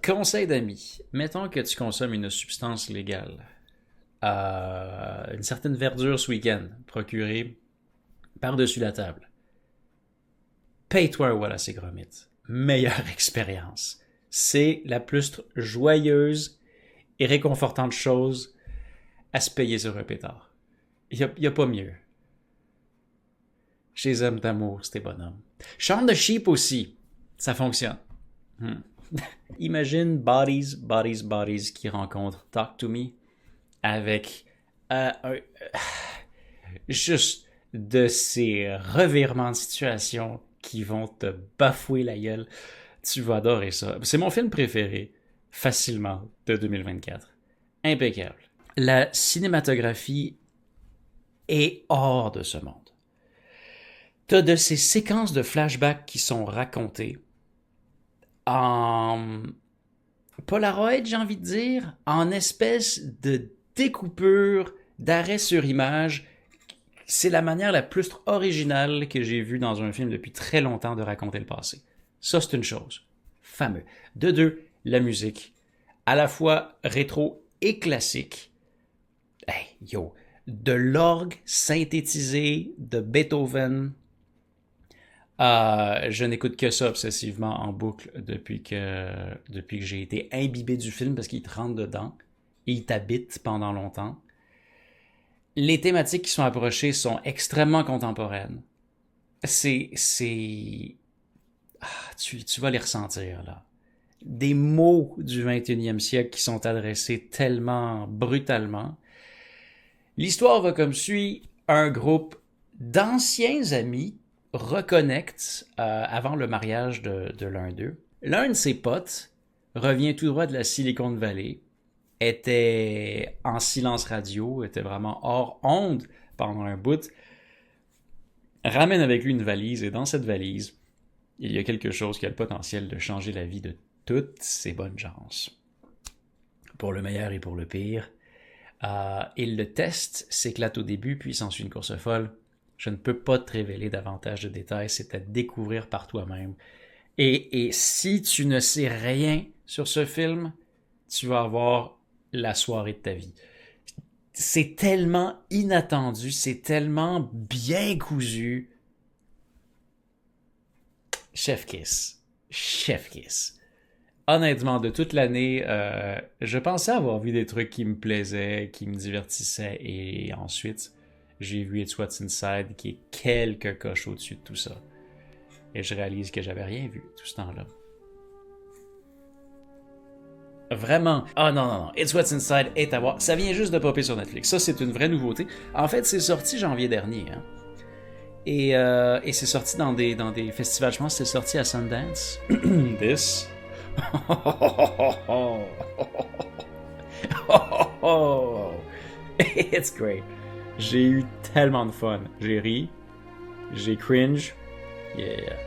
Conseil d'amis. Mettons que tu consommes une substance légale. Une certaine verdure ce week-end, procurée par-dessus la table. Paye-toi un Wallace et Gromit. Meilleure expérience. C'est la plus joyeuse et réconfortante chose à se payer sur un pétard. Il y a pas mieux. Je les aime d'amour, ces bonhommes. Shaun the Sheep aussi. Ça fonctionne. Imagine Bodies qui rencontre Talk to Me avec juste de ces revirements de situation qui vont te bafouer la gueule. Tu vas adorer ça. C'est mon film préféré, facilement, de 2024. Impeccable. La cinématographie est hors de ce monde. T'as de ces séquences de flashbacks qui sont racontées en Polaroid, j'ai envie de dire, en espèce de découpure, d'arrêt sur image. C'est la manière la plus originale que j'ai vue dans un film depuis très longtemps de raconter le passé. Ça, c'est une chose. Fameux. De deux, la musique. À la fois rétro et classique. Hey, yo, de l'orgue synthétisé de Beethoven. Je n'écoute que ça obsessivement en boucle depuis que j'ai été imbibé du film parce qu'il te rentre dedans et il t'habite pendant longtemps. Les thématiques qui sont approchées sont extrêmement contemporaines. Tu vas les ressentir, là. Des mots du 21e siècle qui sont adressés tellement brutalement. L'histoire va comme suit. Un groupe d'anciens amis reconnectent avant le mariage de l'un d'eux. L'un de ses potes revient tout droit de la Silicon Valley, était en silence radio, était vraiment hors onde pendant un bout, ramène avec lui une valise, et dans cette valise, il y a quelque chose qui a le potentiel de changer la vie de toutes ces bonnes gens. Pour le meilleur et pour le pire. Et le test s'éclate au début, puis s'ensuit une course folle. Je ne peux pas te révéler davantage de détails, c'est à découvrir par toi-même. Et si tu ne sais rien sur ce film, tu vas avoir la soirée de ta vie. C'est tellement inattendu, c'est tellement bien cousu. Chef Kiss. Chef Kiss. Honnêtement, de toute l'année, je pensais avoir vu des trucs qui me plaisaient, qui me divertissaient, et ensuite, j'ai vu It's What's Inside, qui est quelques coches au-dessus de tout ça. Et je réalise que j'avais rien vu tout ce temps-là. Vraiment. Ah non. It's What's Inside est à voir. Ça vient juste de popper sur Netflix. Ça, c'est une vraie nouveauté. En fait, c'est sorti janvier dernier. Hein. Et c'est sorti dans des festivals. Je pense que c'est sorti à Sundance. This. It's great. J'ai eu tellement de fun. J'ai ri. J'ai cringe. Yeah.